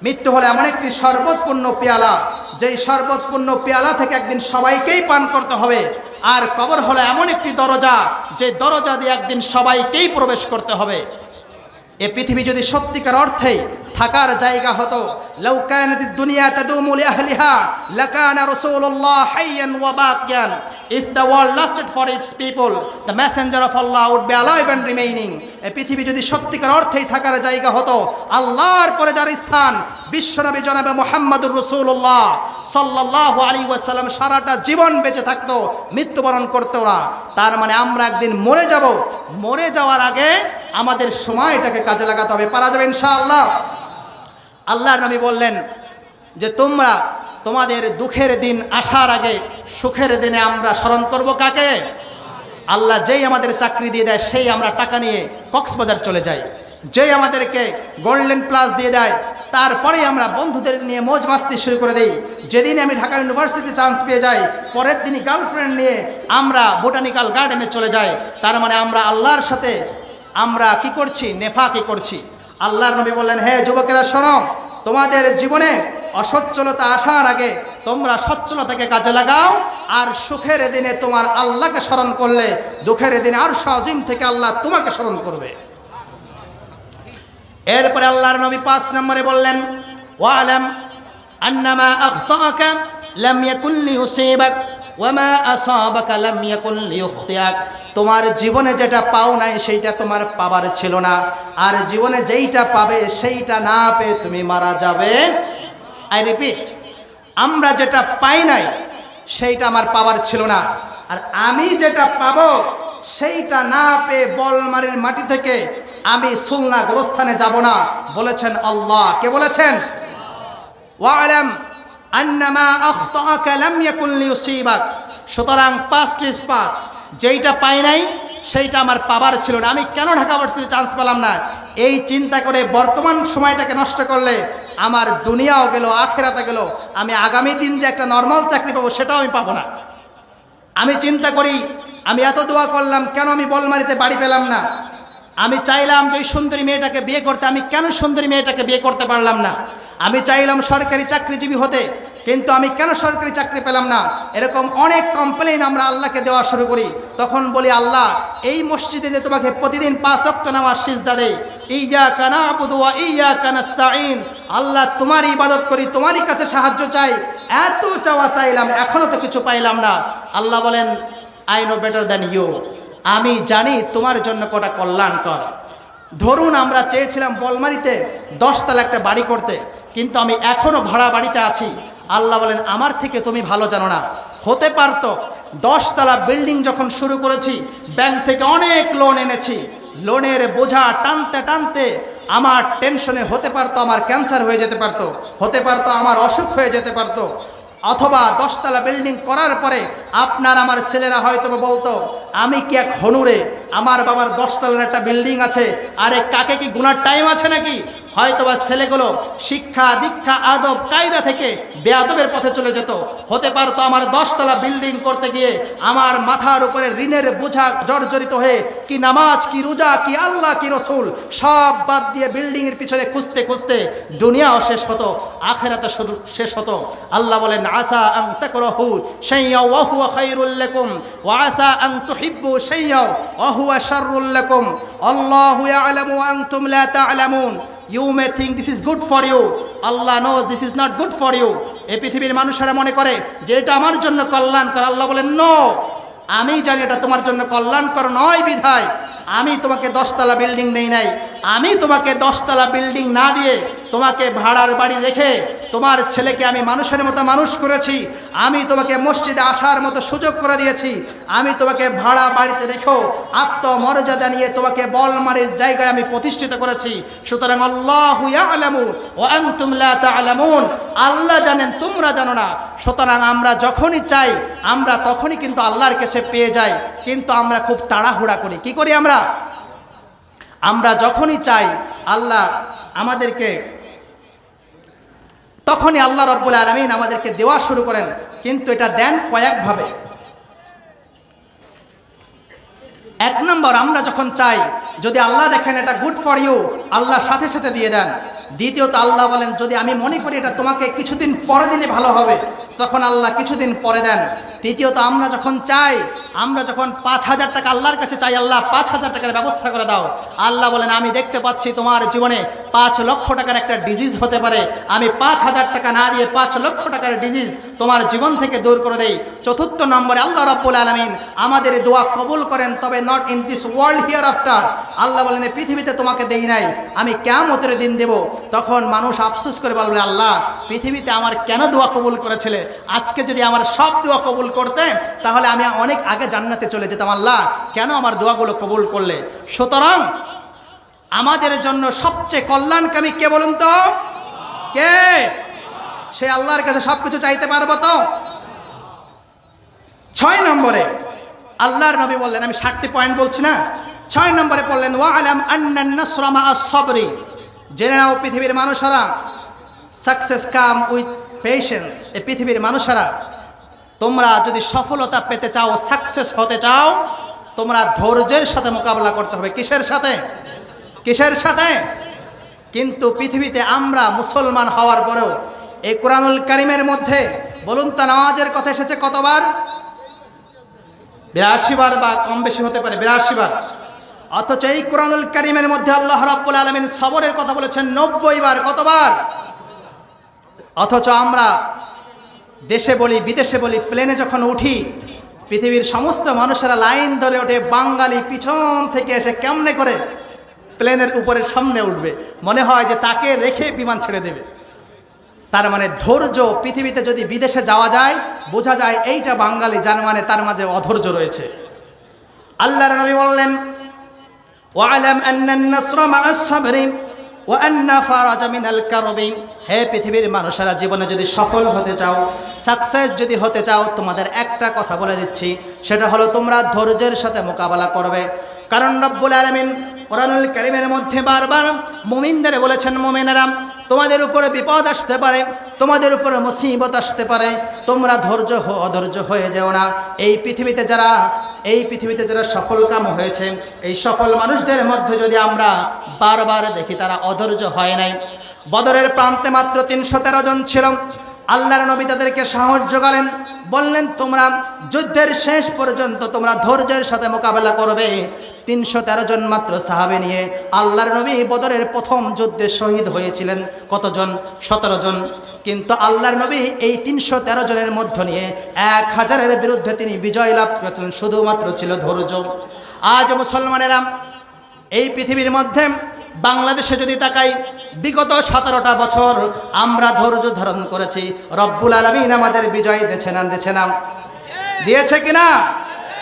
মৃত্যু হলো এমন একটি শরবতপূর্ণ পেয়ালা, যেই শরবতপূর্ণ পেয়ালা থেকে একদিন সবাইকেই পান করতে হবে। আর কবর হলো এমন একটি দরজা, যে দরজা দিয়ে একদিন সবাইকেই প্রবেশ করতে হবে। এ পৃথিবী যদি সত্যিকার অর্থে থাকার জায়গা হতো, লাউ কানাতিদ দুনিয়া তাদুমু লিআহলিহা লাকানা রাসূলুল্লাহ হাইয়ান ওয়া বাকিয়ান। If the world lasted for its people, the messenger of Allah would be alive and remaining. এই পৃথিবী যদি সত্যিকার অর্থেই থাকার জায়গা হতো, আল্লাহর পরে যার স্থান বিশ্বনবী জনাবে মুহাম্মদুর রাসূলুল্লাহ সাল্লাল্লাহু আলাইহি ওয়াসাল্লাম সারাটা জীবন বেঁচে থাকতো, মৃত্যুবরণ করতো না। তার মানে আমরা একদিন মরে যাব, মরে যাওয়ার আগে আমাদের সময়টাকে কাজে লাগাতে হবে। পারা যাবে ইনশাআল্লাহ। আল্লাহর নবী বললেন যে তোমরা তোমাদের দুঃখের দিন আসার আগে সুখের দিনে আমরা স্মরণ করব কাকে? আল্লাহ যেই আমাদের চাকরি দিয়ে দেয়, সেই আমরা টাকা নিয়ে কক্সবাজার চলে যাই। যেই আমাদেরকে গোল্ডেন প্লাস দিয়ে দেয়, তারপরেই আমরা বন্ধুদের নিয়ে মৌজ মাস্তি শুরু করে দিই। যেদিন আমি ঢাকা ইউনিভার্সিটি চান্স পেয়ে যাই, পরের দিনই গার্লফ্রেন্ড নিয়ে আমরা বোটানিক্যাল গার্ডেনে চলে যাই। তার মানে আমরা আল্লাহর সাথে আমরা কি করছি? নেফাকি করছি। আল্লাহর নবী বললেন, হে যুবকেরা শোনো, তোমাদের জীবনে অসচ্ছলতা আসার আগে তোমরা সচ্ছলতাকে কাজে লাগাও। আর সুখের দিনে তোমার আল্লাহকে স্মরণ করলে, দুঃখের দিনে আরশ আজিম থেকে আল্লাহ তোমাকে স্মরণ করবে। এরপরে আল্লাহর নবী 5 নম্বরে বললেন, ওয়ালাম আন্নামা আখতাআকা লাম ইয়াকুন লিয়ুসিবাক ওয়া মা আসাবাকা লাম ইয়াকুন লিয়ুখতিআক। তোমার জীবনে যেটা পাও নাই সেইটা তোমার পাবার ছিল না, আর জীবনে যেইটা পাবে সেইটা না পেয়ে তুমি মারা যাবে। আই রিপিট, আমরা যেটা পাই নাই সেইটা আমার পাবার ছিল না, আর আমি যেটা পাবো সেইটা না পেয়ে বলমারির মাটি থেকে আমি সুলনা গোরস্থানে যাব না, বলেছেন আল্লাহ। কে বলেছেন? ওয়ালাম আন্নামা আখতাআকা লাম ইয়াকুন লিয়ুসিবাক। সুতরাং পাস্ট ইজ পাস্ট, যেইটা পাই নাই সেইটা আমার পাবার ছিল না। আমি কেন ঢাকা ভার্সিটিতে চান্স পেলাম না, এই চিন্তা করে বর্তমান সময়টাকে নষ্ট করলে আমার দুনিয়াও গেল, আখিরাতে গেল। আমি আগামী দিন যে একটা নর্মাল চাকরি পাবো সেটাও আমি পাবো না। আমি চিন্তা করি, আমি এত দোয়া করলাম, কেন আমি বলমারিতে বাড়ি পেলাম না? আমি চাইলাম যে সুন্দরী মেয়েটাকে বিয়ে করতে, আমি কেন সুন্দরী মেয়েটাকে বিয়ে করতে পারলাম না? আমি চাইলাম সরকারি চাকরিজীবী হতে, কিন্তু আমি কেন সরকারি চাকরি পেলাম না? এরকম অনেক কমপ্লেইন আমরা আল্লাহকে দেওয়া শুরু করি। তখন বলি, আল্লাহ এই মসজিদে যে তোমাকে প্রতিদিন 5 ওয়াক্ত নামাজ সিজদা দেই, ইয়্যাকা না'বুদু ওয়া ইয়্যাকা নাস্তাঈন, আল্লাহ তোমার ইবাদত করি, তোমারই কাছে সাহায্য চাই, এত চাওয়া চাইলাম, এখনো তো কিছু পাইলাম না। আল্লাহ বলেন, I know better than you, আমি জানি তোমার জন্য কটা কল্যাণকর। ধরুন আমরা চেয়েছিলাম বলমারিতে 10 তলা একটা বাড়ি করতে, কিন্তু আমি এখনো ভাড়া বাড়িতে আছি। আল্লাহ বলেন, আমার থেকে তুমি ভালো জানো না। হতে পারতো 10 তলা বিল্ডিং যখন শুরু করেছি, ব্যাংক থেকে অনেক লোন এনেছি, লোনের বোঝা টানতে টানতে আমার টেনশনে হতে পারতো আমার ক্যান্সার হয়ে যেতে পারতো, হতে পারতো আমার অসুখ হয়ে যেতে পারতো। অথবা 10 তলা বিল্ডিং করার পরে আপনার আমার ছেলেরা হয়তো বলতো, আমি কি এক হনুরে, আমার বাবার 10 তলার একটা বিল্ডিং আছে, আরে কাকে কি গুনার টাইম আছে নাকি? হয়তোবা ছেলেগুলো শিক্ষা দীক্ষা আদব কায়দা থেকে বেয়াদবের পথে চলে যেত। হতে পারতো আমার 10 তলা বিল্ডিং করতে গিয়ে আমার মাথার উপরে ঋণের বোঝা জর্জরিত হয়ে কি নামাজ, কি রোজা, কি আল্লাহ, কি রসুল সব বাদ দিয়ে বিল্ডিংয়ের পিছনে খুঁজতে খুঁজতে দুনিয়াও শেষ হতো, আখিরাতও শেষ হতো। আল্লাহ বলেন, আসা আন তাকরাহু শাইয়্যান ওয়া হুয়া খায়রুল লাকুম ওয়া আসা আন তুহিব্বু শাইয়্যান ওয়া হুয়া শাররুল লাকুম আল্লাহু ইয়ালামু ওয়া আনতুম লা তা'লামুন। You may think this is good for you, Allah knows this is not good for you. এই পৃথিবীর মানুষেরা মনে করে যে এটা আমার জন্য কল্যাণকর। আল্লাহ বলেন, নো, আমি জানি এটা তোমার জন্য কল্যাণকর নয়, বিধায় আমি তোমাকে 10 তলা বিল্ডিং দেই নাই। আমি তোমাকে 10 তলা বিল্ডিং না দিয়ে তোমাকে ভাড়ার বাড়ি রেখে তোমার ছেলেকে আমি মানুষের মতো মানুষ করেছি। আমি তোমাকে মসজিদে আসার মতো সুযোগ করে দিয়েছি। আমি তোমাকে ভাড়া বাড়িতে রেখেও আত্মমর্যাদা নিয়ে তোমাকে বলমারির জায়গায় আমি প্রতিষ্ঠিত করেছি। সুতরাং আল্লাহু ইয়ালামু ওয়া আনতুম লা তা'লামুন, আল্লাহ জানেন, তোমরা জানো না। সুতরাং আমরা যখনই চাই আমরা তখনই কিন্তু আল্লাহর কাছে পেয়ে যাই, কিন্তু আমরা খুব তাড়াহুড়া করি। কি করি আমরা যখনই চাই আল্লাহ আমাদেরকে তখনই আল্লাহ রাব্বুল আলামিন আমাদেরকে দেওয়া শুরু করেন, কিন্তু এটা দেন কয়েকভাবে। এক নম্বর, আমরা যখন চাই, যদি আল্লাহ দেখেন এটা গুড ফর ইউ, আল্লাহ সাথে সাথে দিয়ে দেন। দ্বিতীয়ত আল্লাহ বলেন যদি আমি মনে করি এটা তোমাকে কিছুদিন পরে দিলে ভালো হবে, তখন আল্লাহ কিছুদিন পরে দেন। তৃতীয়ত আমরা যখন চাই, আমরা যখন 5,000 টাকা আল্লাহর কাছে চাই, আল্লাহ 5,000 টাকার ব্যবস্থা করে দাও, আল্লাহ বলেন আমি দেখতে পাচ্ছি তোমার জীবনে 5 লক্ষ টাকার একটা ডিজিজ হতে পারে, আমি 5,000 টাকা না দিয়ে 5 লক্ষ টাকার ডিজিজ তোমার জীবন থেকে দূর করে দেই। চতুর্থ নম্বরে আল্লাহ রাব্বুল আলামিন আমাদের দোয়া কবুল করেন, তবে not in this world here after বলেন এই পৃথিবীতে তোমাকে দেই নাই, আমি কিয়ামতের দিন দেব। তখন মানুষ আফসোস করে বলবে আল্লাহ পৃথিবীতে আমার কেন দোয়া কবুল করেছিলে, আজকে যদি আমার সব দোয়া কবুল করতে তাহলে আমি অনেক আগে জান্নাতে চলে যেতাম, আল্লাহ কেন আমার দোয়াগুলো কবুল করলে। সুতরাং আমাদের জন্য সবচেয়ে কল্যাণকামী কে বলুন তো? কে? সে আল্লাহর কাছে সবকিছু চাইতে পারবো তো? 6 নম্বরে আল্লাহর নবী বললেন, আমি 60টি পয়েন্ট বলছি না, 6 নম্বরে বললেন ওয়ালাম আন্নান নাসরা মা'আস সাবরি, জেনে নাও পৃথিবীর মানুষেরা, সাকসেস কাম উইথ পেশেন্স। এই পৃথিবীর মানুষেরা তোমরা যদি সফলতা পেতে চাও, সাকসেস হতে চাও, তোমরা ধৈর্যের সাথে মোকাবেলা করতে হবে। কিসের সাথে? কিসের সাথে? কিন্তু পৃথিবীতে আমরা মুসলমান হওয়ার পরেও এই কোরআনুল কারীমের মধ্যে বলুন তো নামাজের কথা এসেছে কতবার? 82 বার, বা কম বেশি হতে পারে 82 বার। অথচ এই কোরআনুল কারীমের মধ্যে আল্লাহ রাব্বুল আলামিন সবরের কথা বলেছেন 90 বার। কতবার? অথচ আমরা দেশে বলি বিদেশে বলি, প্লেনে যখন উঠি পৃথিবীর সমস্ত মানুষেরা লাইন ধরে ওঠে, বাঙালি পিছন থেকে এসে কেমনে করে প্লেনের উপরের সামনে উঠবে, মনে হয় যে তাকে রেখে বিমান ছেড়ে দেবে। তার মানে ধৈর্য, পৃথিবীতে যদি বিদেশে যাওয়া যায় বোঝা যায় এইটা বাঙালি, যার মানে তার মাঝে অধৈর্য রয়েছে। আল্লাহর নবী বললেন ওয়ালাম আন্নান নাসরা মা'আস সাবরি ওয়া আন্না ফারাজা মিনাল কারবি। হে পৃথিবীর মানুষেরা, জীবনে যদি সফল হতে চাও, সাকসেস যদি হতে চাও, তোমাদের একটা কথা বলে দিচ্ছি, সেটা হলো তোমরা ধৈর্যের সাথে মোকাবেলা করবে। কারণ রব্বুল আলামিন কোরআনুল কারীমের মধ্যে বারবার মুমিনদের বলেছেন, মুমিনেরা তোমাদের উপরে বিপদ আসতে পারে, তোমাদের উপরে মুসিবত আসতে পারে, তোমরা অধৈর্য হয়ে যেও না। এই পৃথিবীতে যারা সফল কাম হয়েছে, এই সফল মানুষদের মধ্যে যদি আমরা বারবার দেখি তারা অধৈর্য হয় নাই। বদরের প্রান্তে মাত্র 313 জন ছিল। আল্লাহর নবী তাদেরকে সাহস জোগালেন, বললেন তোমরা যুদ্ধের শেষ পর্যন্ত তোমরা ধৈর্যের সাথে মোকাবেলা করবে। 313 জন মাত্র সাহাবে নিয়ে আল্লাহর নবী বদরের প্রথম যুদ্ধে শহীদ হয়েছিলেন কতজন? 17 জন। কিন্তু আল্লাহর নবী এই 313 জনের মধ্য নিয়ে 1000-এর বিরুদ্ধে তিনি বিজয় লাভ করেছিলেন, শুধুমাত্র ছিল ধৈর্য। আজ মুসলমানেরা এই পৃথিবীর মধ্যে বাংলাদেশে যদি তাকাই, বিগত 17টা বছর আমরা ধৈর্য ধারণ করেছি। রব্বুল আলামিন আমাদের বিজয় দিয়েছে না? দিয়েছে কিনা?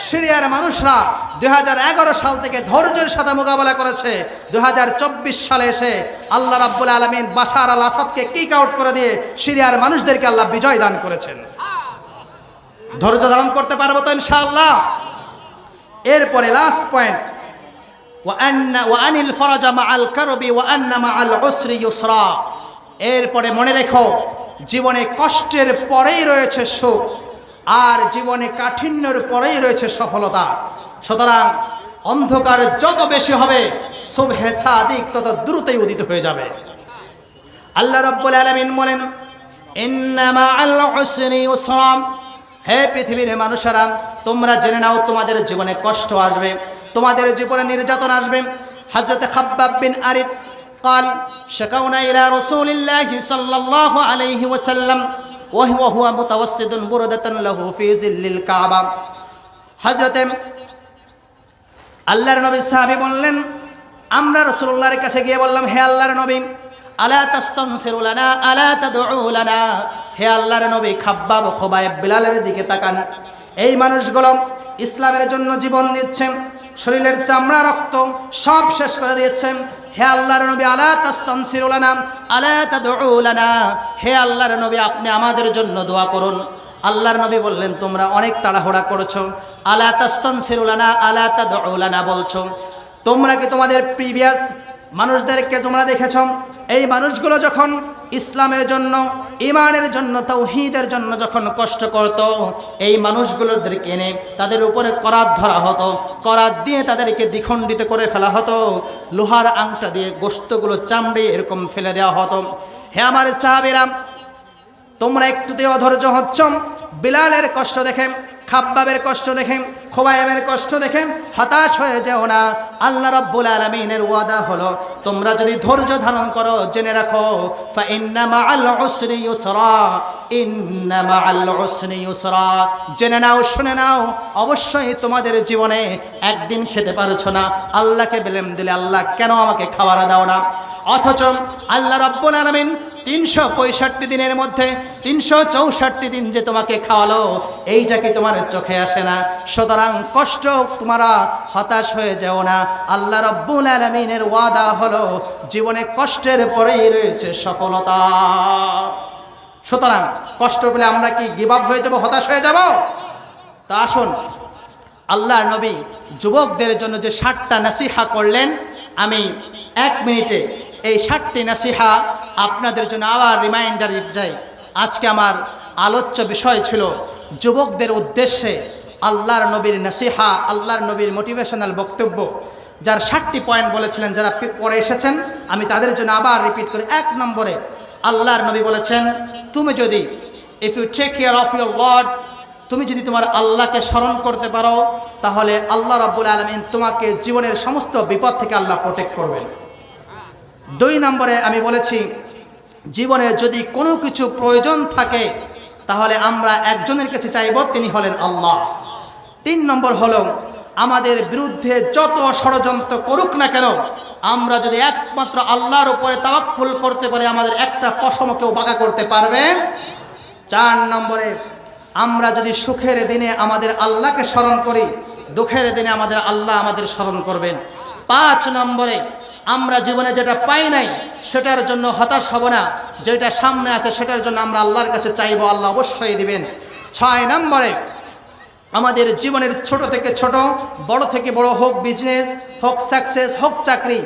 সিরিয়ার মানুষরা 2011 সাল থেকে ধৈর্যের সাথে মোকাবেলা করেছে। 2024 সালে এসে আল্লাহ রাব্বুল আলামিন বাশার আল আসাদকে কিক আউট করে দিয়ে সিরিয়ার মানুষদেরকে আল্লাহ বিজয় দান করেছেন। ধৈর্য ধারণ করতে পারবো তো ইনশাআল্লাহ? এরপরে লাস্ট পয়েন্ট, ওয়ানিল ফরাজা মাআল কারবি ওয়া আন্না মাআল উসরি ইউসরা। এরপরে মনে রেখো, জীবনে কষ্টের পরেই রয়েছে সুখ, আর জীবনে কাঠিন্যের পরেই রয়েছে সফলতা। সুতরাং অন্ধকার যত বেশি হবে, সুবহে সাদিক তত দ্রুতই উদিত হয়ে যাবে। আল্লাহ রাব্বুল আলামিন বলেন ইন্না মাআল উসরি ইউসরা। হে পৃথিবীর মানুষেরা, তোমরা জেনে নাও তোমাদের জীবনে কষ্ট আসবে, তোমাদের জীবনে নির্যাতন আসবে। হযরত খাব্বাব বিন আরিদ قال شكونا إلى رسول الله صلى الله عليه وسلم وهو متوسد بردة له في ظل الكعبة। হযরত আল্লাহর নবী সাহাবী বললেন, আমরা রাসূলুল্লাহর কাছে গিয়ে বললাম, হে আল্লাহর নবী, আলা তাস্তানসিরু লানা আলা তাদউ লানা। হে আল্লাহর নবী, খাব্বাব, খুবাইব, বিলালের দিকে তাকান। এই মানুষগুলো ইসলামের জন্য জীবন দিচ্ছেন, শরীরের চামড়া রক্ত সব শেষ করে দিয়েছেন। হে আল্লাহর নবী, আলা তাস্তানসিরু লানা আলা তাদউ লানা। হে আল্লাহর নবী, আপনি আমাদের জন্য দোয়া করুন। আল্লাহর নবী বললেন, তোমরা অনেক তাড়াহুড়া করেছো, আলা তাস্তানসিরু লানা আলা তাদউ লানা বলছো। তোমরা কি তোমাদের প্রিভিয়াস মানুষদেরকে তোমরা দেখেছো? এই মানুষগুলো যখন ইসলামের জন্য, ঈমানের জন্য, তাওহীদের জন্য যখন কষ্ট করত, এই মানুষগুলোদেরকে এনে তাদের উপরে করাত ধরা হতো, করাত দিয়ে তাদেরকে দ্বিখণ্ডিত করে ফেলা হতো, লোহার আংটা দিয়ে গোশতগুলো চামড়ে এরকম ফেলে দেওয়া হতো। হে আমার সাহাবীরা, তোমরা একটুতে অধৈর্য হচ্ছ। বিলালের কষ্ট দেখে, খাব্বাবের কষ্ট দেখে, খোবাইবের কষ্ট দেখে হতাশ হয়ে যেও না। আল্লাহ রাব্বুল আলামিনের ওয়াদা হলো, তোমরা যদি ধৈর্য ধারণ করো, জেনে রাখো ফা ইন্না মাআল উসরি ইউসরা, ইন্না মাআল উসরি ইউসরা। জেনে নাও, শুনে নাও, অবশ্যই তোমাদের জীবনে একদিন খেতে পারছো না, আল্লাহকে ব্লেম দিলে আল্লাহ কেন আমাকে খাবার দাও না। অথচ আল্লাহ রাব্বুল আলামিন 365 দিনের মধ্যে 364 দিন যে তোমাকে খাওয়ালো, এইটা কি তোমার চোখে আসে না? সুতরাং কষ্ট তোমরা হতাশ হয়ে যাও না। আল্লাহ রাব্বুল আলামিনের ওয়াদা হলো, জীবনে কষ্টের পরেই রয়েছে সফলতা। সুতরাং কষ্ট পেলে আমরা কি গিভ আপ হয়ে যাব, হতাশ হয়ে যাব? তা আসুন, আল্লাহর নবী যুবকদের জন্য যে 60টা নসিহা করলেন, আমি 1 মিনিটে এই 60টি নসিহা আপনাদের জন্য আবার রিমাইন্ডার দিতে চাই। আজকে আমার আলোচ্য বিষয় ছিল যুবকদের উদ্দেশ্যে আল্লাহর নবীর নসিহা, আল্লাহর নবীর মোটিভেশনাল বক্তব্য, যার 60টি পয়েন্ট বলেছিলেন। যারা পরে এসেছেন আমি তাদের জন্য আবার রিপিট করি। 1 নম্বরে আল্লাহর নবী বলেছেন, তুমি যদি if you take care of your lord, তুমি যদি তোমার আল্লাহকে স্মরণ করতে পারো, তাহলে আল্লাহ রাব্বুল আলামিন তোমাকে জীবনের সমস্ত বিপদ থেকে আল্লাহ প্রোটেক্ট করবেন। 2 নম্বরে আমি বলেছি, জীবনে যদি কোনো কিছু প্রয়োজন থাকে তাহলে আমরা একজনের কাছে চাইব, তিনি হলেন আল্লাহ। 3 নম্বর হলো, আমাদের বিরুদ্ধে যত ষড়যন্ত্র করুক না কেন, আমরা যদি একমাত্র আল্লাহর উপরে তাওয়াক্কুল করতে পারি, আমাদের একটা পশম কেউ বাঁকা করতে পারবে। 4 নম্বরে, আমরা যদি সুখের দিনে আমাদের আল্লাহকে স্মরণ করি, দুঃখের দিনে আমাদের আল্লাহ আমাদের স্মরণ করবেন। 5 নম্বরে, আমরা জীবনে যেটা পাই নাই সেটার জন্য হতাশ হব না, যেটা সামনে আছে সেটার জন্য আমরা আল্লাহর কাছে চাইবো, আল্লাহ অবশ্যই দিবেন। 6 নম্বরে, আমাদের জীবনের ছোট থেকে ছোট, বড় থেকে বড়, হোক বিজনেস, হোক সাকসেস, হোক চাকরি,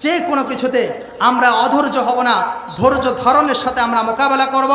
যে কোনো কিছুতে আমরা অধৈর্য হব না, ধৈর্য ধারণের সাথে আমরা মোকাবেলা করব।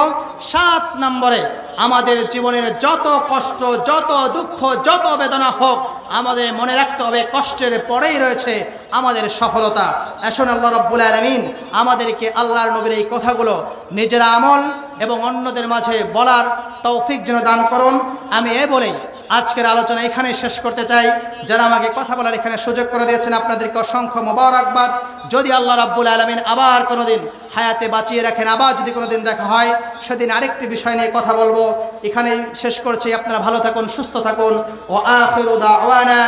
7 নম্বরে, আমাদের জীবনের যত কষ্ট, যত দুঃখ, যত বেদনা হোক, আমাদের মনে রাখতে হবে কষ্টের পরেই রয়েছে আমাদের সফলতা। আসুন আল্লাহ রাব্বুল আলামিন আমাদেরকে আল্লাহর নবীর এই কথাগুলো নিজের আমল এবং অন্যদের মাঝে বলার তৌফিক যেন দান করুন। আমি বলেই আজকের আলোচনা এখানে শেষ করতে চাই। যারা আমাকে কথা বলার এখানে সুযোগ করে দিয়েছেন, আপনাদেরকে অসংখ্য মোবারকবাদ। যদি আল্লাহ রাব্বুল আলামিন আবার কোনোদিন হায়াতে বাঁচিয়ে রাখেন, আবার যদি কোনোদিন দেখা হয়, সেদিন আরেকটি বিষয় নিয়ে কথা বলবো। এখানেই শেষ করছি। আপনারা ভালো থাকুন, সুস্থ থাকুন। ওয়া আখিরু দাওয়ানা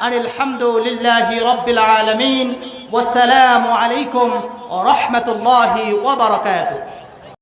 আনিল হামদুলিল্লাহি রাব্বিল আলামিন। ওয়াসসালামু আলাইকুম ওয়া রাহমাতুল্লাহি ওয়া বারাকাতুহু।